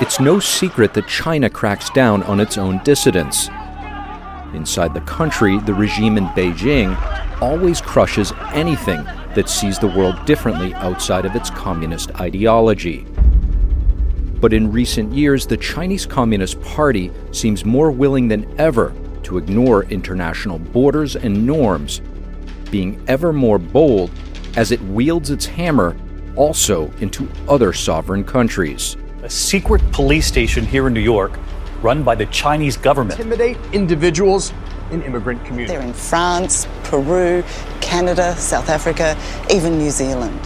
It's no secret that China cracks down on its own dissidents. Inside the country, the regime in Beijing always crushes anything that sees the world differently outside of its communist ideology. But in recent years, the Chinese Communist Party seems more willing than ever to ignore international borders and norms, being ever more bold as it wields its hammer also into other sovereign countries. A secret police station here in New York, run by the Chinese government. Intimidate individuals in immigrant communities. They're in France, Peru, Canada, South Africa, even New Zealand.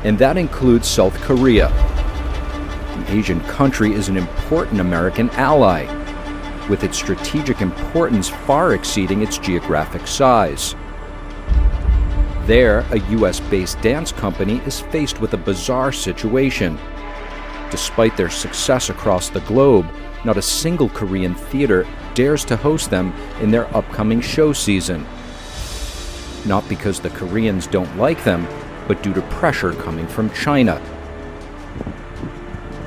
And that includes South Korea. The Asian country is an important American ally, with its strategic importance far exceeding its geographic size. There, a US-based dance company is faced with a bizarre situation. Despite their success across the globe, not a single Korean theater dares to host them in their upcoming show season. Not because the Koreans don't like them, but due to pressure coming from China.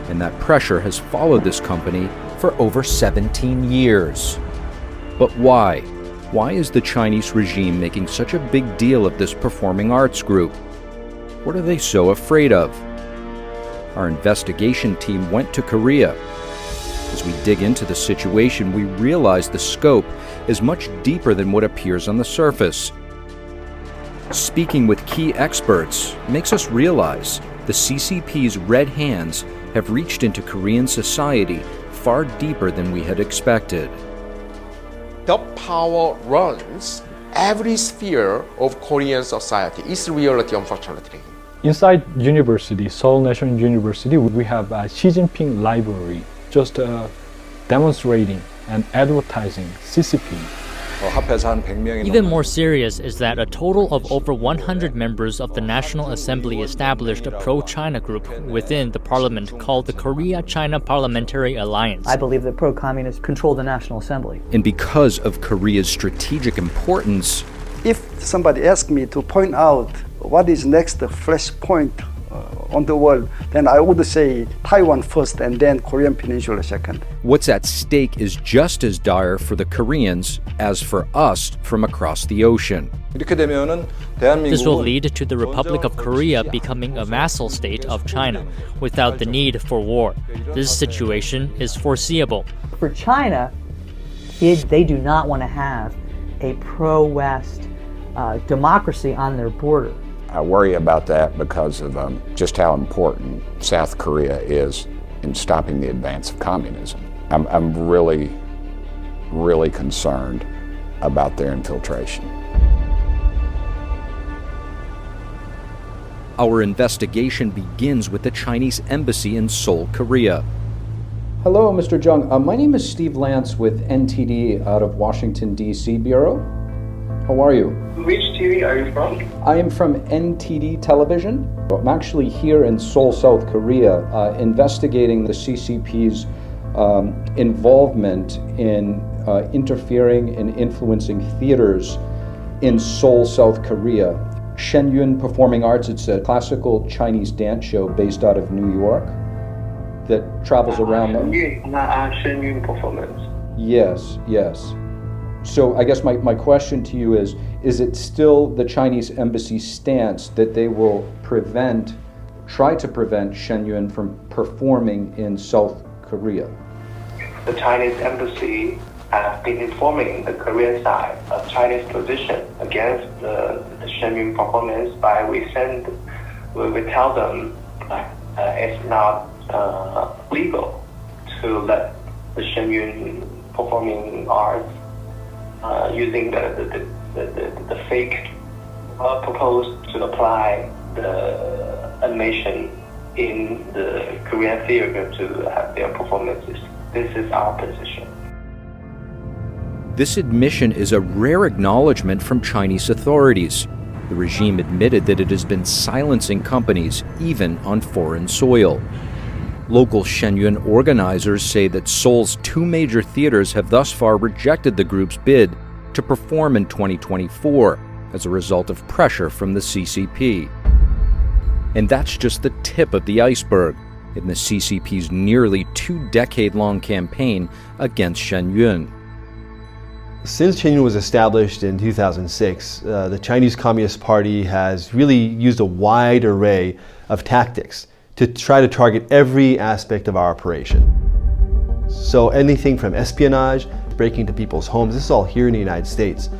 And that pressure has followed this company for over 17 years. But why? Why is the Chinese regime making such a big deal of this performing arts group? What are they so afraid of? Our investigation team went to Korea. As we dig into the situation, we realize the scope is much deeper than what appears on the surface. Speaking with key experts makes us realize the CCP's red hands have reached into Korean society far deeper than we had expected. The power runs every sphere of Korean society. It's reality, unfortunately. Inside university, Seoul National University, we have a Xi Jinping library, just demonstrating and advertising CCP. Even more serious is that a total of over 100 members of the National Assembly established a pro-China group within the parliament called the Korea-China Parliamentary Alliance. I believe that pro-communists control the National Assembly. And because of Korea's strategic importance, if somebody asks me to point out what is next flashpoint on the world, then I would say Taiwan first and then Korean Peninsula second. What's at stake is just as dire for the Koreans as for us from across the ocean. This will lead to the Republic of Korea becoming a vassal state of China without the need for war. This situation is foreseeable. For China, they do not want to have a pro-West democracy on their border. I worry about that because of just how important South Korea is in stopping the advance of communism. I'm really, really concerned about their infiltration. Our investigation begins with the Chinese embassy in Seoul, Korea. Hello, Mr. Jung. My name is Steve Lance with NTD out of Washington, D.C. Bureau. How are you? Which TV are you from? I am from NTD Television. I'm actually here in Seoul, South Korea, investigating the CCP's involvement in interfering and influencing theaters in Seoul, South Korea. Shenyun Performing Arts, it's a classical Chinese dance show based out of New York that travels around. Shenyun Performance. Yes, yes. So I guess my question to you is it still the Chinese embassy's stance that they will try to prevent Shenyun from performing in South Korea? The Chinese embassy has been informing the Korean side of Chinese position against the Shenyun performance we tell them it's not legal to let the Shenyun performing arts using the fake proposed to apply the animation in the Korean theater to have their performances. This is our position. This admission is a rare acknowledgement from Chinese authorities. The regime admitted that it has been silencing companies, even on foreign soil. Local Shenyun organizers say that Seoul's two major theaters have thus far rejected the group's bid to perform in 2024 as a result of pressure from the CCP. And that's just the tip of the iceberg. in the CCP's nearly 2-decade-long campaign against Shenyun. Since Shenyun was established in 2006, the Chinese Communist Party has really used a wide array of tactics to try to target every aspect of our operation. So anything from espionage, breaking into people's homes, this is all here in the United States,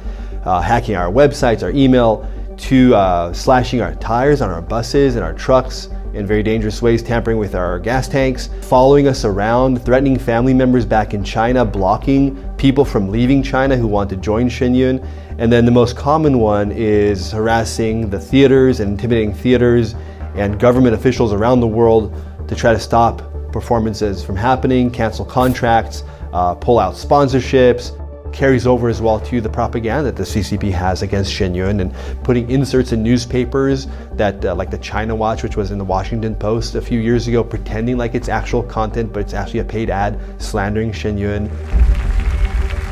hacking our websites, our email, to slashing our tires on our buses and our trucks in very dangerous ways, tampering with our gas tanks, following us around, threatening family members back in China, blocking people from leaving China who want to join Shenyun. And then the most common one is harassing the theaters and intimidating theaters and government officials around the world to try to stop performances from happening, cancel contracts, pull out sponsorships. Carries over as well to the propaganda that the CCP has against Shenyun and putting inserts in newspapers that, like the China Watch, which was in the Washington Post a few years ago, pretending like it's actual content, but it's actually a paid ad slandering Shenyun.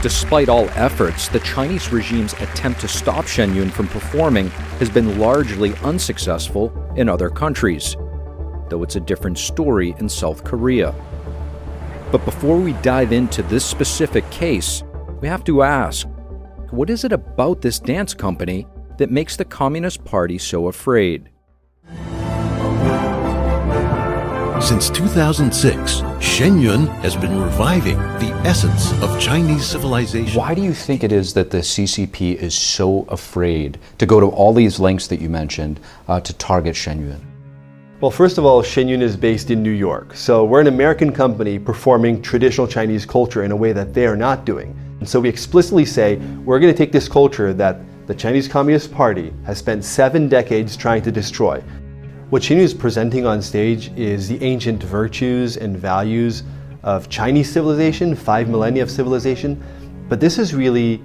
Despite all efforts, the Chinese regime's attempt to stop Shenyun from performing has been largely unsuccessful in other countries, though it's a different story in South Korea. But before we dive into this specific case, we have to ask, what is it about this dance company that makes the Communist Party so afraid? Since 2006, Shenyun has been reviving the essence of Chinese civilization. Why do you think it is that the CCP is so afraid to go to all these lengths that you mentioned to target Shenyun? Well, first of all, Shenyun is based in New York. So we're an American company performing traditional Chinese culture in a way that they are not doing. And so we explicitly say, we're going to take this culture that the Chinese Communist Party has spent 7 decades trying to destroy. What Shenyun is presenting on stage is the ancient virtues and values of Chinese civilization, 5 millennia of civilization, but this is really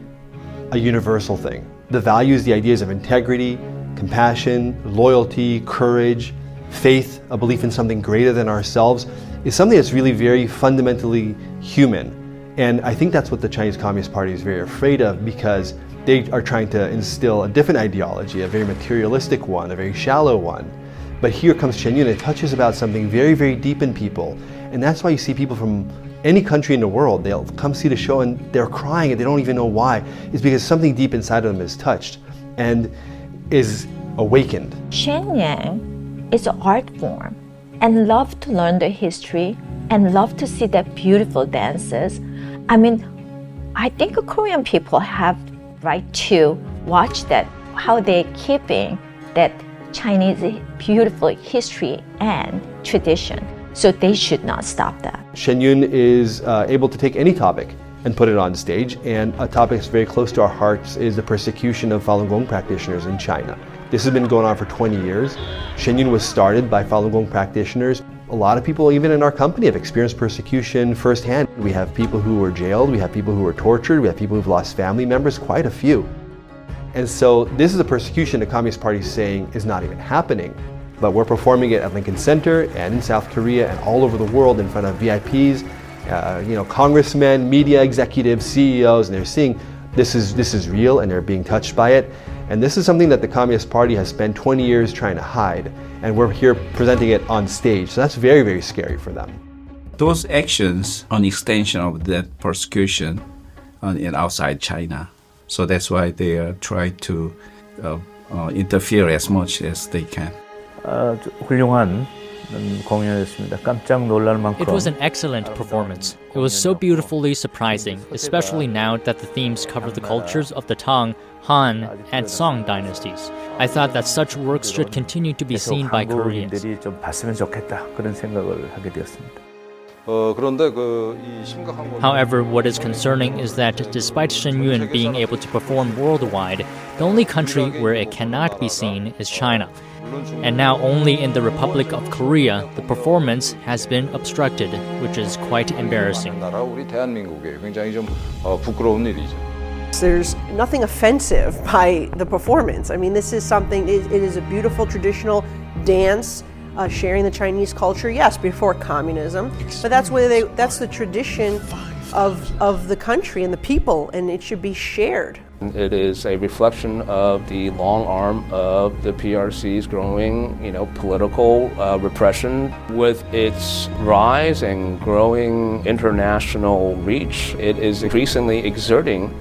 a universal thing. The values, the ideas of integrity, compassion, loyalty, courage, faith, a belief in something greater than ourselves, is something that's really very fundamentally human. And I think that's what the Chinese Communist Party is very afraid of, because they are trying to instill a different ideology, a very materialistic one, a very shallow one. But here comes Shenyun, it touches about something very, very deep in people. And that's why you see people from any country in the world, they'll come see the show and they're crying and they don't even know why. It's because something deep inside of them is touched and is awakened. Shenyun is an art form and love to learn the history and love to see the beautiful dances. I mean, I think Korean people have right to watch that, how they're keeping that Chinese beautiful history and tradition. So they should not stop that. Shenyun is able to take any topic and put it on stage, and a topic that's very close to our hearts is the persecution of Falun Gong practitioners in China. This has been going on for 20 years. Shenyun was started by Falun Gong practitioners. A lot of people, even in our company, have experienced persecution firsthand. We have people who were jailed, we have people who were tortured, we have people who've lost family members, quite a few. And so this is a persecution the Communist Party is saying is not even happening. But we're performing it at Lincoln Center and in South Korea and all over the world in front of VIPs, congressmen, media executives, CEOs, and they're seeing this is real and they're being touched by it. And this is something that the Communist Party has spent 20 years trying to hide. And we're here presenting it on stage. So that's very, very scary for them. Those actions are an extension of that persecution in outside China. So that's why they try to interfere as much as they can. It was an excellent performance. It was so beautifully surprising, especially now that the themes cover the cultures of the Tang, Han, and Song dynasties. I thought that such works should continue to be seen by Koreans. However, what is concerning is that despite Shenyun being able to perform worldwide, the only country where it cannot be seen is China. And now only in the Republic of Korea, the performance has been obstructed, which is quite embarrassing. There's nothing offensive by the performance. I mean, this is something, it is a beautiful traditional dance, sharing the Chinese culture, yes, before communism, but that's the tradition of the country and the people, and it should be shared. It is a reflection of the long arm of the PRC's growing, political repression. With its rise and growing international reach, it is increasingly exerting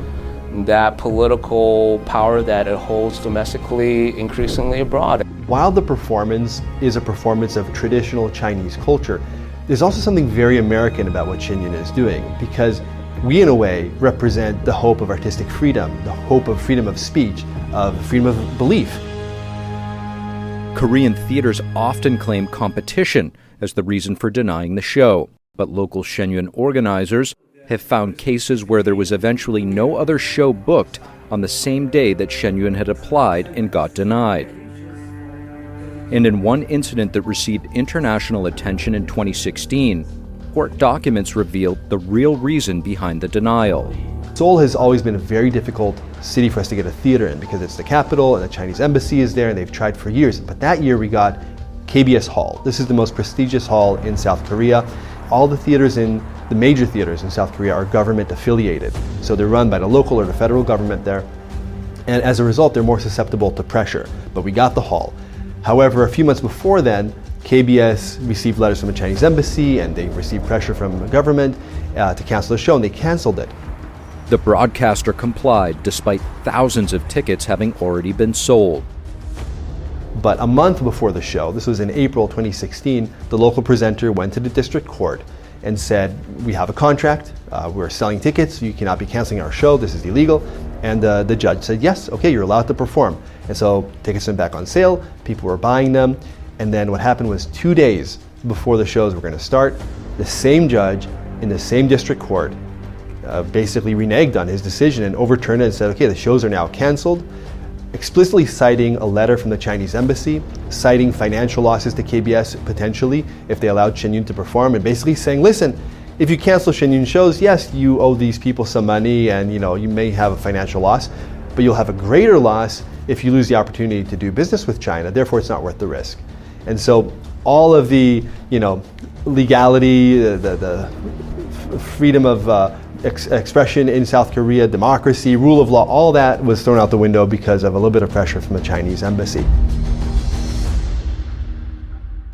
that political power that it holds domestically increasingly abroad. While the performance is a performance of traditional Chinese culture, there's also something very American about what Shenyun is doing, because we, in a way, represent the hope of artistic freedom, the hope of freedom of speech, of freedom of belief. Korean theaters often claim competition as the reason for denying the show, but local Shenyun organizers have found cases where there was eventually no other show booked on the same day that Shenyun had applied and got denied. And in one incident that received international attention in 2016, court documents revealed the real reason behind the denial. Seoul has always been a very difficult city for us to get a theater in because it's the capital and the Chinese embassy is there and they've tried for years. But that year we got KBS Hall. This is the most prestigious hall in South Korea. All the major theaters in South Korea are government affiliated. So they're run by the local or the federal government there. And as a result, they're more susceptible to pressure. But we got the hall. However, a few months before then, KBS received letters from the Chinese embassy and they received pressure from the government to cancel the show, and they canceled it. The broadcaster complied despite thousands of tickets having already been sold. But a month before the show, this was in April 2016, the local presenter went to the district court and said, we have a contract, we're selling tickets, you cannot be canceling our show, this is illegal. And the judge said, yes, okay, you're allowed to perform. And so tickets went back on sale, people were buying them. And then what happened was 2 days before the shows were going to start, the same judge in the same district court basically reneged on his decision and overturned it and said, okay, the shows are now canceled, explicitly citing a letter from the Chinese embassy, citing financial losses to KBS potentially if they allowed Shenyun to perform, and basically saying, listen, if you cancel Shenyun shows, yes, you owe these people some money and you may have a financial loss, but you'll have a greater loss if you lose the opportunity to do business with China, therefore it's not worth the risk. And so all of the, legality, the freedom of expression in South Korea, democracy, rule of law, all that was thrown out the window because of a little bit of pressure from the Chinese embassy.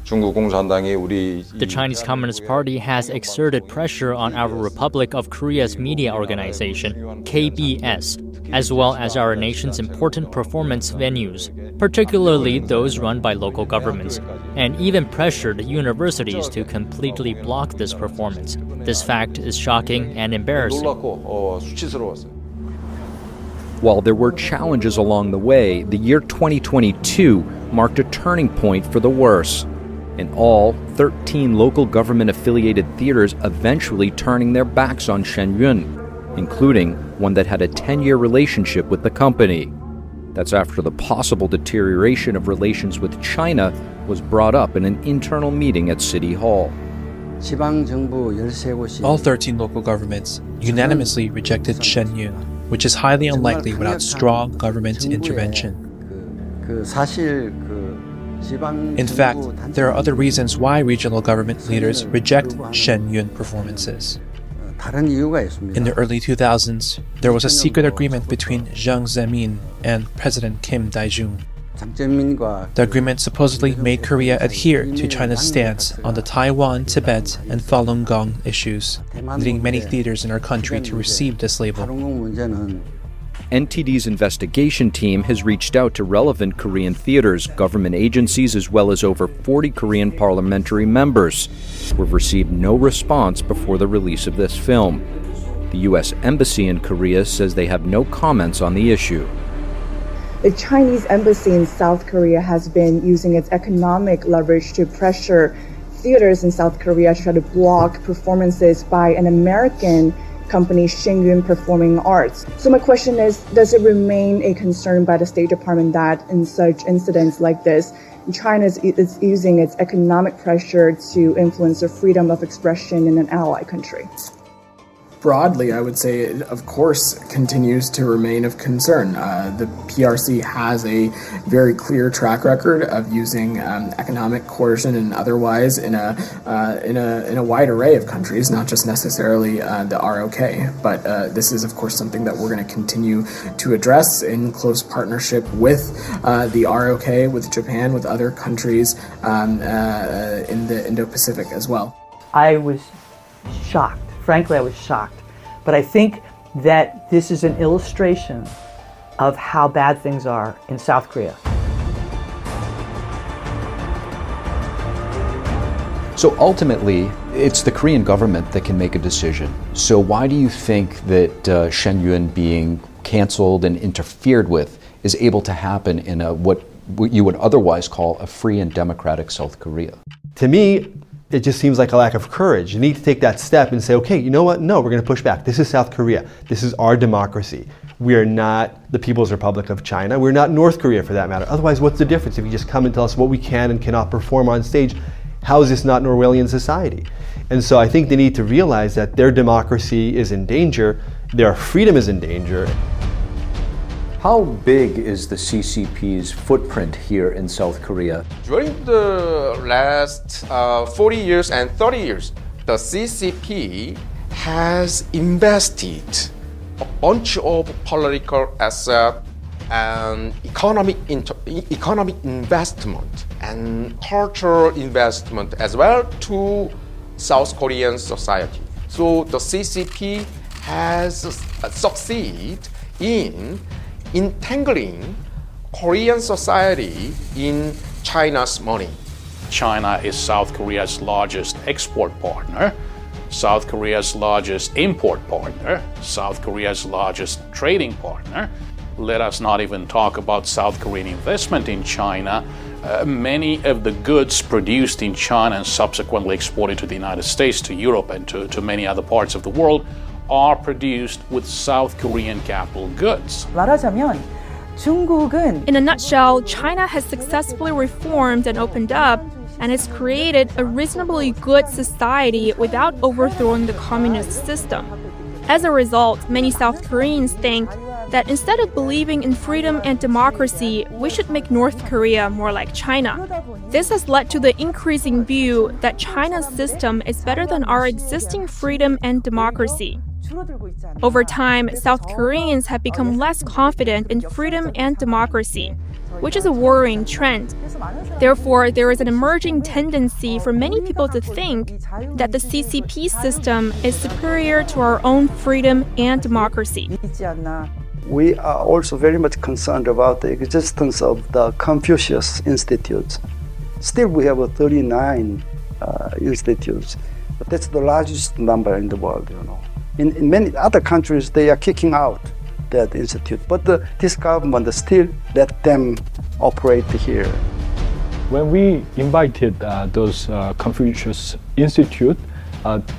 The Chinese Communist Party has exerted pressure on our Republic of Korea's media organization, KBS, as well as our nation's important performance venues, particularly those run by local governments, and even pressured universities to completely block this performance. This fact is shocking and embarrassing. While there were challenges along the way, the year 2022 marked a turning point for the worse. In all, 13 local government-affiliated theaters eventually turning their backs on Shenyun, including one that had a 10-year relationship with the company. That's after the possible deterioration of relations with China was brought up in an internal meeting at City Hall. All 13 local governments unanimously rejected Shenyun, which is highly unlikely without strong government intervention. In fact, there are other reasons why regional government leaders reject Shenyun performances. In the early 2000s, there was a secret agreement between Jiang Zemin and President Kim Dae-jung. The agreement supposedly made Korea adhere to China's stance on the Taiwan, Tibet, and Falun Gong issues, leading many theaters in our country to receive this label. NTD's investigation team has reached out to relevant Korean theaters, government agencies, as well as over 40 Korean parliamentary members. We've received no response before the release of this film. The U.S. Embassy in Korea says they have no comments on the issue. The Chinese embassy in South Korea has been using its economic leverage to pressure theaters in South Korea to try to block performances by an American company, Shenyun Performing Arts. So my question is, does it remain a concern by the State Department that in such incidents like this, China is using its economic pressure to influence the freedom of expression in an ally country? broadly, I would say it, of course, continues to remain of concern. The PRC has a very clear track record of using economic coercion and otherwise in a wide array of countries, not just necessarily the ROK. But this is, of course, something that we're going to continue to address in close partnership with the ROK, with Japan, with other countries in the Indo-Pacific as well. I was shocked. Frankly, I was shocked. But I think that this is an illustration of how bad things are in South Korea. So ultimately, it's the Korean government that can make a decision. So why do you think that Shen Yun being canceled and interfered with is able to happen in what you would otherwise call a free and democratic South Korea? To me, it just seems like a lack of courage. You need to take that step and say, okay, you know what? No, we're going to push back. This is South Korea. This is our democracy. We are not the People's Republic of China. We're not North Korea for that matter. Otherwise, what's the difference? If you just come and tell us what we can and cannot perform on stage, how is this not an Orwellian society? And so I think they need to realize that their democracy is in danger, their freedom is in danger. How big is the CCP's footprint here in South Korea? During the last 40 years and 30 years, the CCP has invested a bunch of political assets and economic investment and cultural investment as well to South Korean society. So the CCP has succeeded in entangling Korean society in China's money. China is South Korea's largest export partner, South Korea's largest import partner, South Korea's largest trading partner. Let us not even talk about South Korean investment in China. Many of the goods produced in China and subsequently exported to the United States, to Europe, and to many other parts of the world are produced with South Korean capital goods. 말하자면 중국은 In a nutshell, China has successfully reformed and opened up and has created a reasonably good society without overthrowing the communist system. As a result, many South Koreans think that instead of believing in freedom and democracy, we should make North Korea more like China. This has led to the increasing view that China's system is better than our existing freedom and democracy. Over time, South Koreans have become less confident in freedom and democracy, which is a worrying trend. Therefore, there is an emerging tendency for many people to think that the CCP system is superior to our own freedom and democracy. We are also very much concerned about the existence of the Confucius Institutes. Still, we have 39 institutes, but that's the largest number in the world, you know. In many other countries, they are kicking out that institute, but this government still let them operate here. When we invited those Confucius Institute,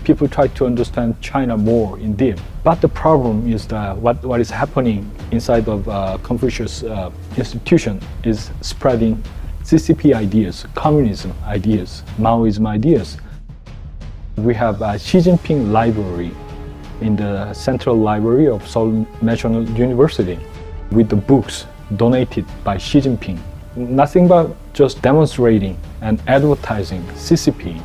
people tried to understand China more in depth. But the problem is that what is happening inside of Confucius institution is spreading CCP ideas, communism ideas, Maoism ideas. We have a Xi Jinping library in the Central Library of Seoul National University with the books donated by Xi Jinping. Nothing but just demonstrating and advertising CCP.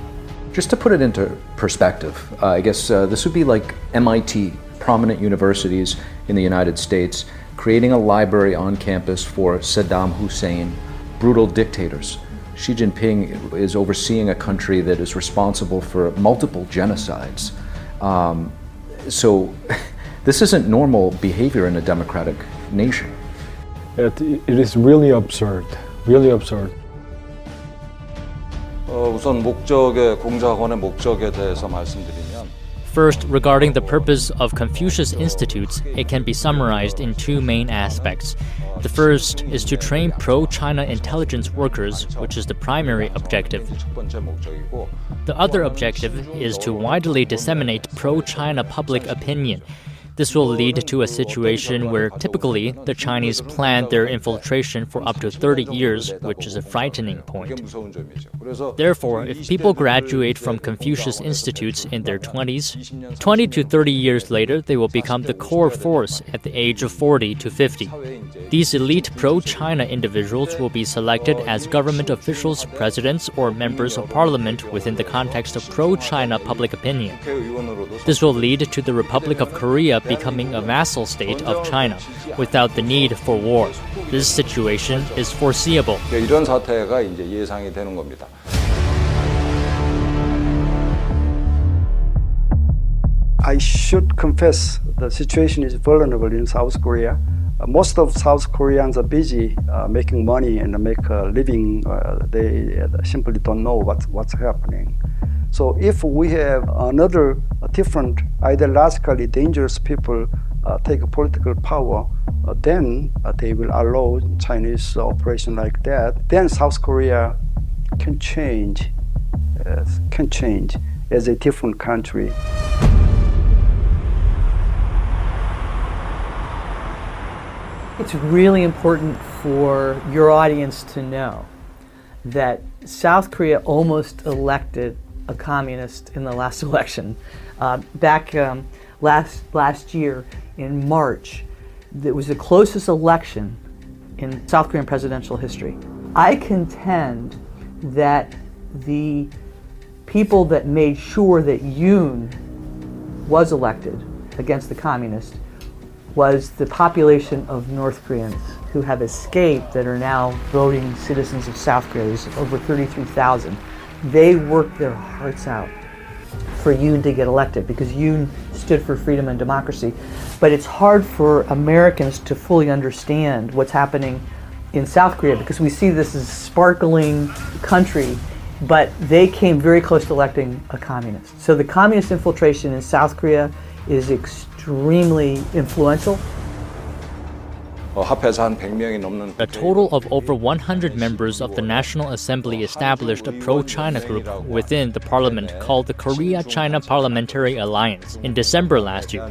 Just to put it into perspective, I guess this would be like MIT, prominent universities in the United States, creating a library on campus for Saddam Hussein, brutal dictators. Xi Jinping is overseeing a country that is responsible for multiple genocides. So this isn't normal behavior in a democratic nation. It is really absurd, really absurd. 우선 공작원의 목적에 대해서 말씀드리면 First, regarding the purpose of Confucius Institutes, it can be summarized in two main aspects. The first is to train pro-China intelligence workers, which is the primary objective. The other objective is to widely disseminate pro-China public opinion. This will lead to a situation where typically the Chinese plan their infiltration for up to 30 years, which is a frightening point. Therefore, if people graduate from Confucius institutes in their 20s, 20 to 30 years later, they will become the core force at the age of 40 to 50. These elite pro-China individuals will be selected as government officials, presidents, or members of parliament within the context of pro-China public opinion. This will lead to the Republic of Korea becoming a vassal state of China without the need for war. This situation is foreseeable. 이런 사태가 이제 예상이 되는 겁니다. I should confess the situation is vulnerable in South Korea. Most of South Koreans are busy making money and make a living. They simply don't know what's happening. So if we have another different ideologically dangerous people take political power, then they will allow Chinese operation like that. Then South Korea can change as a different country. It's really important for your audience to know that South Korea almost elected a communist in the last election. Back last year in March, it was the closest election in South Korean presidential history. I contend that the people that made sure that Yoon was elected against the communists was the population of North Koreans who have escaped that are now voting citizens of South Korea. There's over 33,000. They worked their hearts out for Yoon to get elected because Yoon stood for freedom and democracy. But it's hard for Americans to fully understand what's happening in South Korea because we see this as a sparkling country, but they came very close to electing a communist. So the communist infiltration in South Korea is extremely influential. A total of over 100 members of the National Assembly established a pro-China group within the parliament called the Korea-China Parliamentary Alliance in December last year.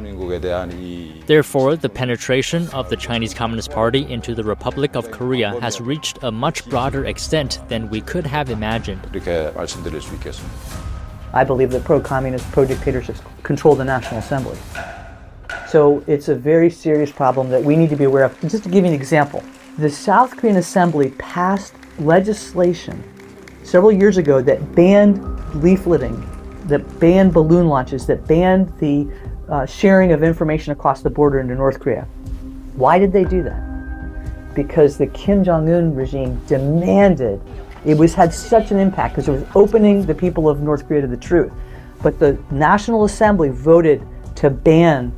Therefore, the penetration of the Chinese Communist Party into the Republic of Korea has reached a much broader extent than we could have imagined. I believe that pro-communist, pro-dictatorships control the National Assembly. So it's a very serious problem that we need to be aware of. Just to give you an example, the South Korean Assembly passed legislation several years ago that banned leafleting, that banned balloon launches, that banned the sharing of information across the border into North Korea. Why did they do that? Because the Kim Jong-un regime demanded. It had such an impact because it was opening the people of North Korea to the truth. But the National Assembly voted to ban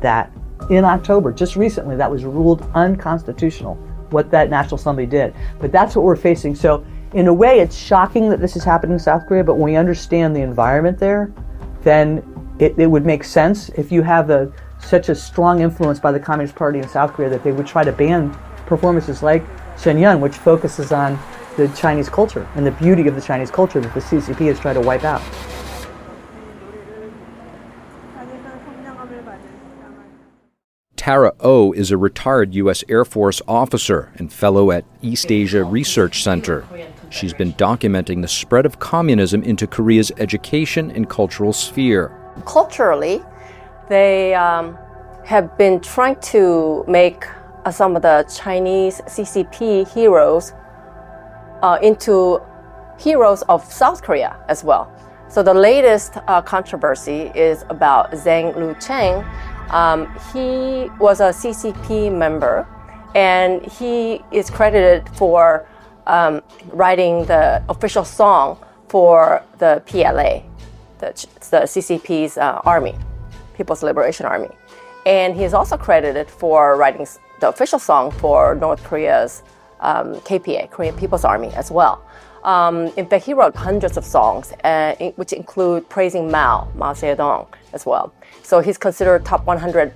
that in October. Just recently, that was ruled unconstitutional, what that National Assembly did. But that's what we're facing. So in a way, it's shocking that this is happening in South Korea, but when we understand the environment there, then it would make sense if you have such a strong influence by the Communist Party in South Korea that they would try to ban performances like Shenyun, which focuses on the Chinese culture and the beauty of the Chinese culture that the CCP has tried to wipe out. Tara Oh is a retired U.S. Air Force officer and fellow at East Asia Research Center. She's been documenting the spread of communism into Korea's education and cultural sphere. Culturally, they have been trying to make some of the Chinese CCP heroes into heroes of South Korea as well. So the latest controversy is about Zhang Lucheng. He was a CCP member, and he is credited for writing the official song for the PLA, the CCP's army, People's Liberation Army. And he is also credited for writing the official song for North Korea's KPA, Korean People's Army, as well. In fact, he wrote hundreds of songs, which include praising Mao Zedong as well. So he's considered top 100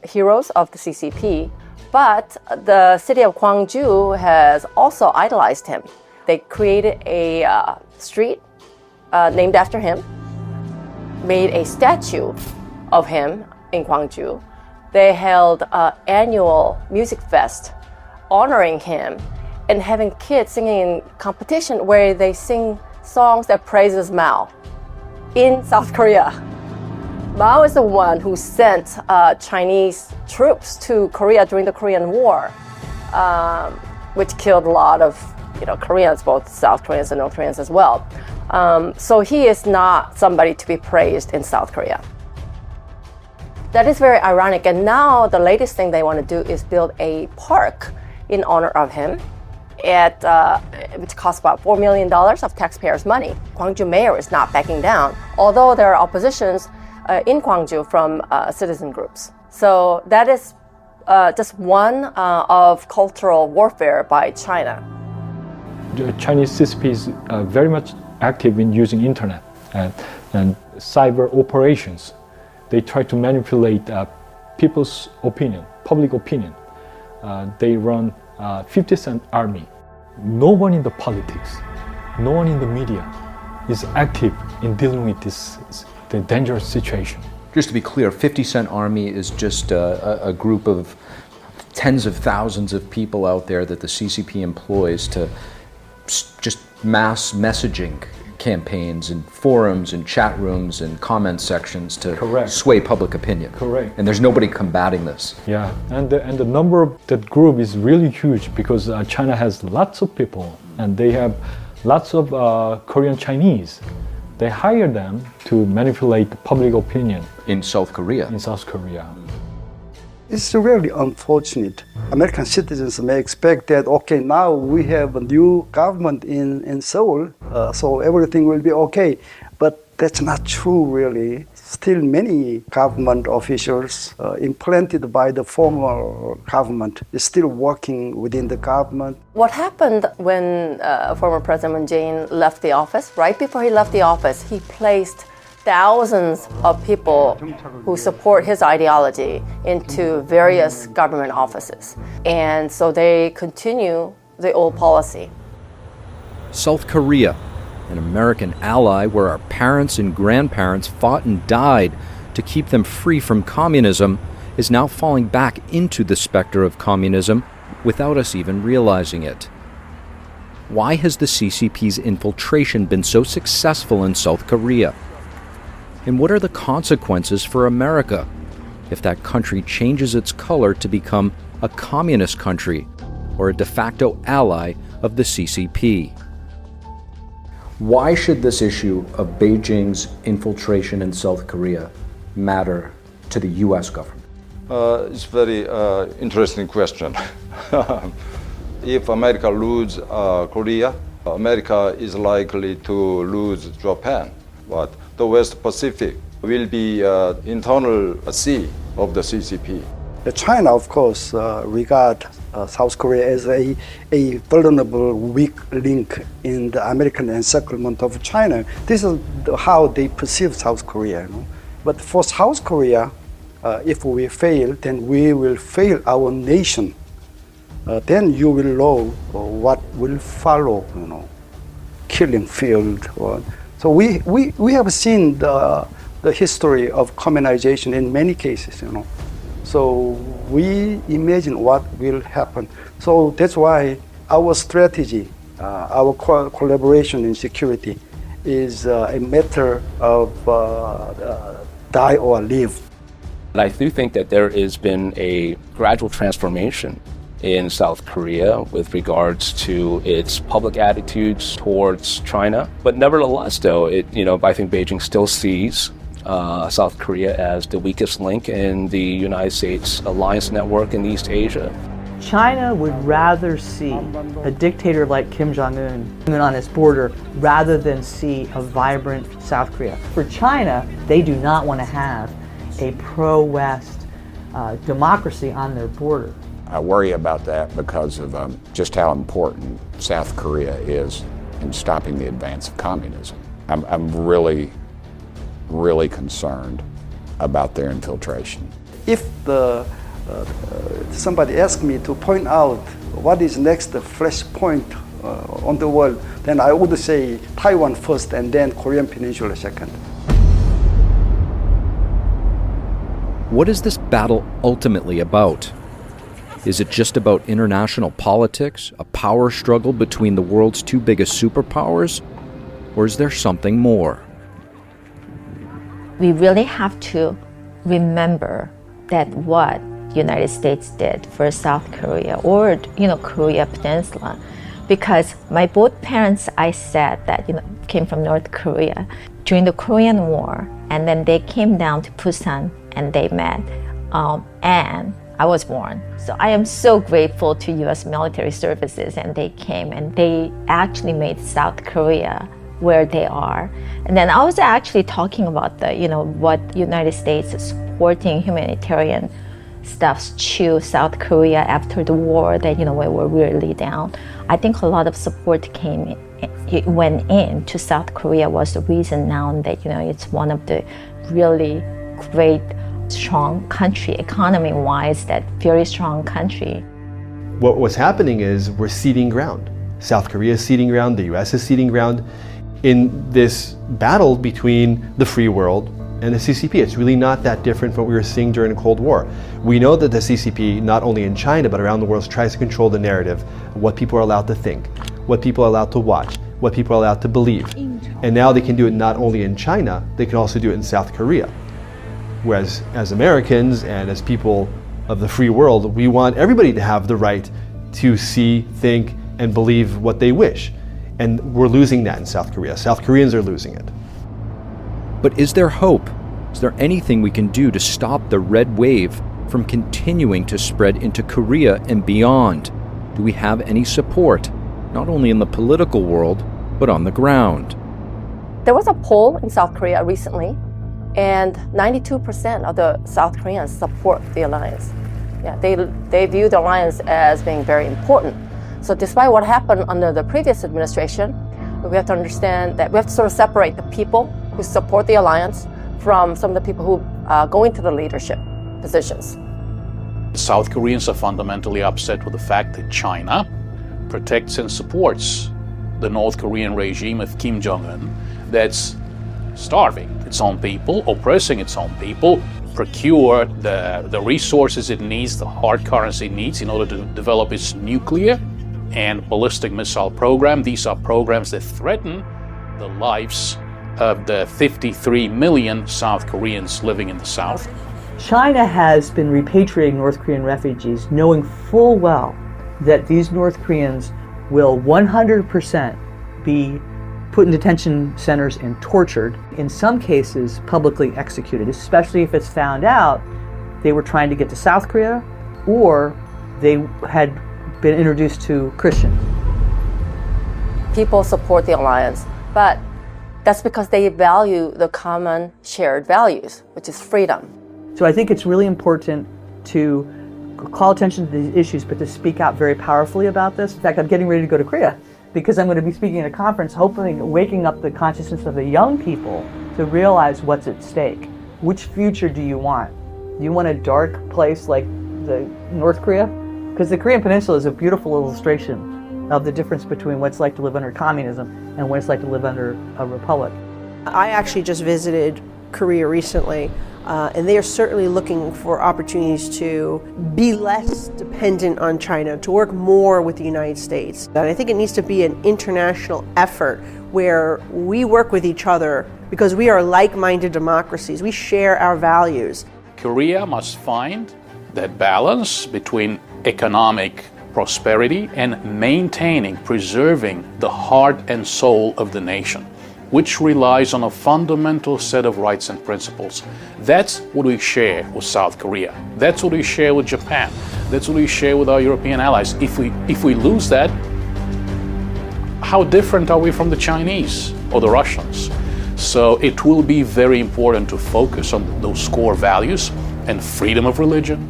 heroes of the CCP. But the city of Gwangju has also idolized him. They created a street named after him, made a statue of him in Gwangju, they held an annual music fest honoring him and having kids singing in competition where they sing songs that praises Mao in South Korea. Mao is the one who sent Chinese troops to Korea during the Korean War, which killed a lot of Koreans, both South Koreans and North Koreans as well. So he is not somebody to be praised in South Korea. That is very ironic. And now the latest thing they want to do is build a park in honor of him, which costs about $4 million of taxpayers' money. Gwangju mayor is not backing down, although there are oppositions in Gwangju from citizen groups. So that is just one of cultural warfare by China. The Chinese CCP is very much active in using internet and cyber operations. They try to manipulate people's opinion, public opinion. They run 50-cent army. No one in the politics, no one in the media is active in dealing with the dangerous situation. Just to be clear, 50-cent army is just a group of tens of thousands of people out there that the CCP employs to just mass messaging campaigns and forums and chat rooms and comment sections to sway public opinion. Correct. And there's nobody combating this. Yeah, and the number of that group is really huge because China has lots of people and they have lots of Korean Chinese. They hire them to manipulate public opinion. In South Korea? In South Korea. It's really unfortunate. American citizens may expect that, okay, now we have a new government in Seoul, so everything will be okay. But that's not true, really. Still many government officials implanted by the former government is still working within the government. What happened when former President Moon Jae-in left the office? Right before he left the office, he placed thousands of people who support his ideology into various government offices. And so they continue the old policy. South Korea, an American ally where our parents and grandparents fought and died to keep them free from communism, is now falling back into the specter of communism without us even realizing it. Why has the CCP's infiltration been so successful in South Korea? And what are the consequences for America if that country changes its color to become a communist country or a de facto ally of the CCP? Why should this issue of Beijing's infiltration in South Korea matter to the US government? It's a very interesting question. If America loses Korea, America is likely to lose Japan. But the West Pacific will be internal sea of the CCP. China, of course, regard South Korea as a vulnerable, weak link in the American encirclement of China. This is how they perceive South Korea. But for South Korea, if we fail, then we will fail our nation. Then you will know what will follow, killing field. So we have seen the history of communization in many cases, So we imagine what will happen. So that's why our strategy, our collaboration in security is a matter of die or live. I do think that there has been a gradual transformation in South Korea with regards to its public attitudes towards China. But nevertheless, though, I think Beijing still sees South Korea as the weakest link in the United States alliance network in East Asia. China would rather see a dictator like Kim Jong-un on its border rather than see a vibrant South Korea. For China, they do not want to have a pro-West democracy on their border. I worry about that because of just how important South Korea is in stopping the advance of communism. I'm really concerned about their infiltration. If somebody asks me to point out what is next flashpoint on the world, then I would say Taiwan first and then Korean Peninsula second. What is this battle ultimately about? Is it just about international politics, a power struggle between the world's two biggest superpowers? Or is there something more? We really have to remember that what the United States did for South Korea or, Korea Peninsula, because my both parents, I said that, came from North Korea during the Korean War, and then they came down to Busan and they met, and I was born. So I am so grateful to U.S. military services, and they came and they actually made South Korea where they are. And then I was actually talking about what United States is supporting humanitarian stuff to South Korea after the war that, we were really down. I think a lot of support went in to South Korea was the reason now that, it's one of the really great, strong country, economy-wise, that very strong country. What was happening is we're ceding ground. South Korea is ceding ground, the US is ceding ground in this battle between the free world and the CCP. It's really not that different from what we were seeing during the Cold War. We know that the CCP, not only in China, but around the world, tries to control the narrative, what people are allowed to think, what people are allowed to watch, what people are allowed to believe. And now they can do it not only in China, they can also do it in South Korea. Whereas as Americans and as people of the free world, we want everybody to have the right to see, think, and believe what they wish. And we're losing that in South Korea. South Koreans are losing it. But is there hope? Is there anything we can do to stop the red wave from continuing to spread into Korea and beyond? Do we have any support, not only in the political world, but on the ground? There was a poll in South Korea recently, and 92% of the South Koreans support the alliance. Yeah, they view the alliance as being very important. So despite what happened under the previous administration, we have to understand that we have to sort of separate the people who support the alliance from some of the people who go into the leadership positions. South Koreans are fundamentally upset with the fact that China protects and supports the North Korean regime of Kim Jong-un that's starving its own people, oppressing its own people, procure the resources it needs, the hard currency it needs in order to develop its nuclear and ballistic missile program. These are programs that threaten the lives of the 53 million South Koreans living in the South. China has been repatriating North Korean refugees, knowing full well that these North Koreans will 100% be put in detention centers and tortured, in some cases publicly executed, especially if it's found out they were trying to get to South Korea or they had been introduced to Christian. People support the alliance, but that's because they value the common shared values, which is freedom. So I think it's really important to call attention to these issues, but to speak out very powerfully about this. In fact, I'm getting ready to go to Korea because I'm going to be speaking at a conference, hopefully waking up the consciousness of the young people to realize what's at stake. Which future do you want? Do you want a dark place like the North Korea? Because the Korean Peninsula is a beautiful illustration of the difference between what it's like to live under communism and what it's like to live under a republic. I actually just visited Korea recently, and they are certainly looking for opportunities to be less dependent on China, to work more with the United States. And I think it needs to be an international effort where we work with each other because we are like-minded democracies. We share our values. Korea must find that balance between economic prosperity and maintaining, preserving the heart and soul of the nation, which relies on a fundamental set of rights and principles. That's what we share with South Korea. That's what we share with Japan. That's what we share with our European allies. If we lose that, how different are we from the Chinese or the Russians? So it will be very important to focus on those core values, and freedom of religion,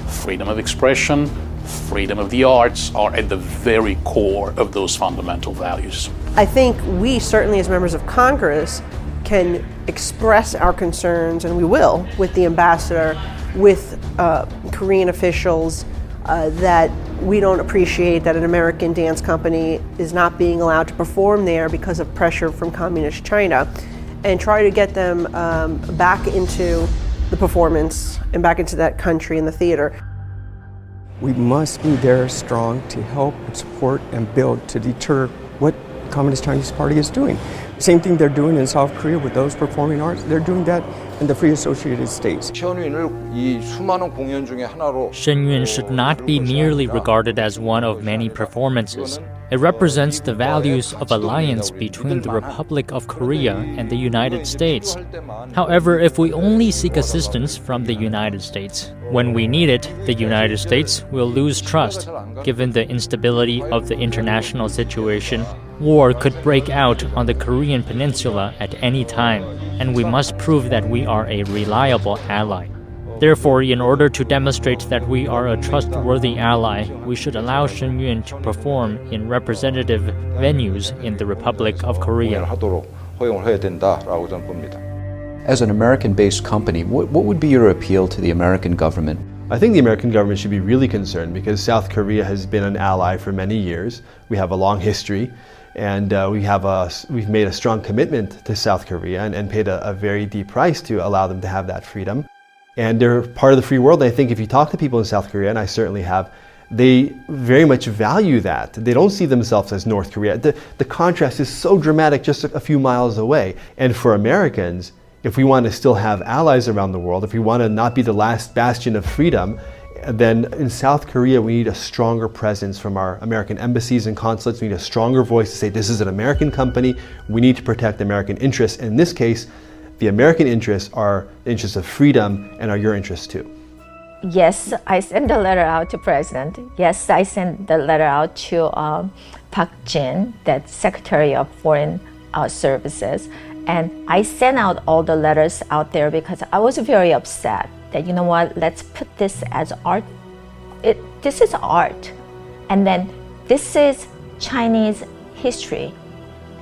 freedom of expression, freedom of the arts are at the very core of those fundamental values. I think we, certainly as members of Congress, can express our concerns, and we will, with the ambassador, with Korean officials, that we don't appreciate that an American dance company is not being allowed to perform there because of pressure from communist China, and try to get them back into the performance and back into that country and the theater. We must be there strong to help and support and build to deter what the Communist Chinese Party is doing. Same thing they're doing in South Korea with those performing arts. They're doing that in the Free Associated States. Shenyun should not be merely regarded as one of many performances. It represents the values of alliance between the Republic of Korea and the United States. However, if we only seek assistance from the United States, when we need it, the United States will lose trust. Given the instability of the international situation, war could break out on the Korean peninsula at any time, and we must prove that we are a reliable ally. Therefore, in order to demonstrate that we are a trustworthy ally, we should allow Shenyun to perform in representative venues in the Republic of Korea. As an American-based company, what would be your appeal to the American government? I think the American government should be really concerned because South Korea has been an ally for many years. We have a long history, and we've made a strong commitment to South Korea and paid a very deep price to allow them to have that freedom. And they're part of the free world. And I think if you talk to people in South Korea, and I certainly have, they very much value that. They don't see themselves as North Korea. The contrast is so dramatic just a few miles away. And for Americans, if we want to still have allies around the world, if we want to not be the last bastion of freedom, then in South Korea we need a stronger presence from our American embassies and consulates. We need a stronger voice to say this is an American company. We need to protect American interests. And in this case, the American interests are the interests of freedom and are your interests too. Yes, I sent the letter out to President. Yes, I sent the letter out to Park Jin, that's Secretary of Foreign Services. And I sent out all the letters out there because I was very upset that, you know what, let's put this as art. This is art. And then this is Chinese history.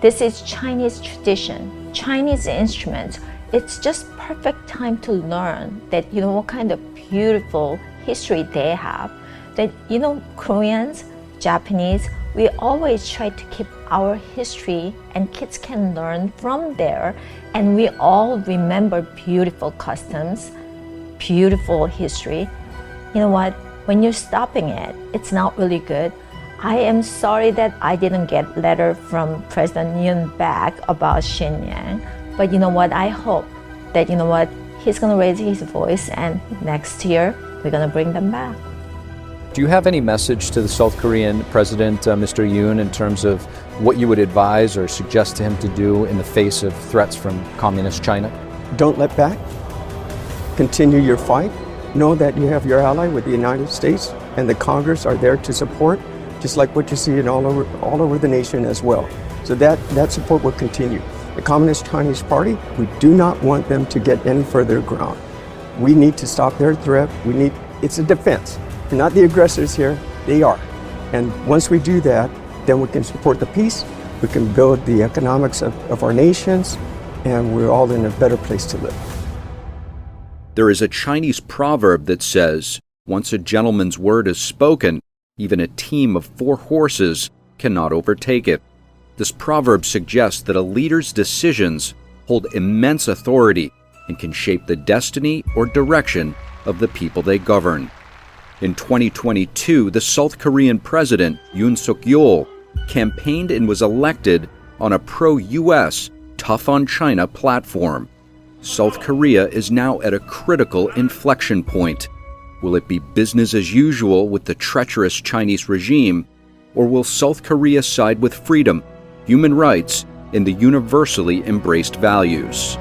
This is Chinese tradition, Chinese instruments. It's just perfect time to learn that, you know, what kind of beautiful history they have. That, you know, Koreans, Japanese, we always try to keep our history and kids can learn from there. And we all remember beautiful customs, beautiful history. You know what? When you're stopping it, it's not really good. I am sorry that I didn't get a letter from President Yoon back about Shenyang. But you know what? I hope that, you know what, he's going to raise his voice and next year we're going to bring them back. Do you have any message to the South Korean President, Mr. Yoon, in terms of what you would advise or suggest to him to do in the face of threats from Communist China? Don't let back. Continue your fight. Know that you have your ally with the United States and the Congress are there to support, just like what you see in all over the nation as well. So that support will continue. The Communist Chinese Party, we do not want them to get any further ground. We need to stop their threat. It's a defense. We're not the aggressors here, they are. And once we do that, then we can support the peace, we can build the economics of our nations, and we're all in a better place to live. There is a Chinese proverb that says, once a gentleman's word is spoken, even a team of 4 horses cannot overtake it. This proverb suggests that a leader's decisions hold immense authority and can shape the destiny or direction of the people they govern. In 2022, the South Korean President, Yoon Suk-yeol, campaigned and was elected on a pro-U.S., tough-on-China platform. South Korea is now at a critical inflection point. Will it be business as usual with the treacherous Chinese regime, or will South Korea side with freedom, human rights, and the universally embraced values?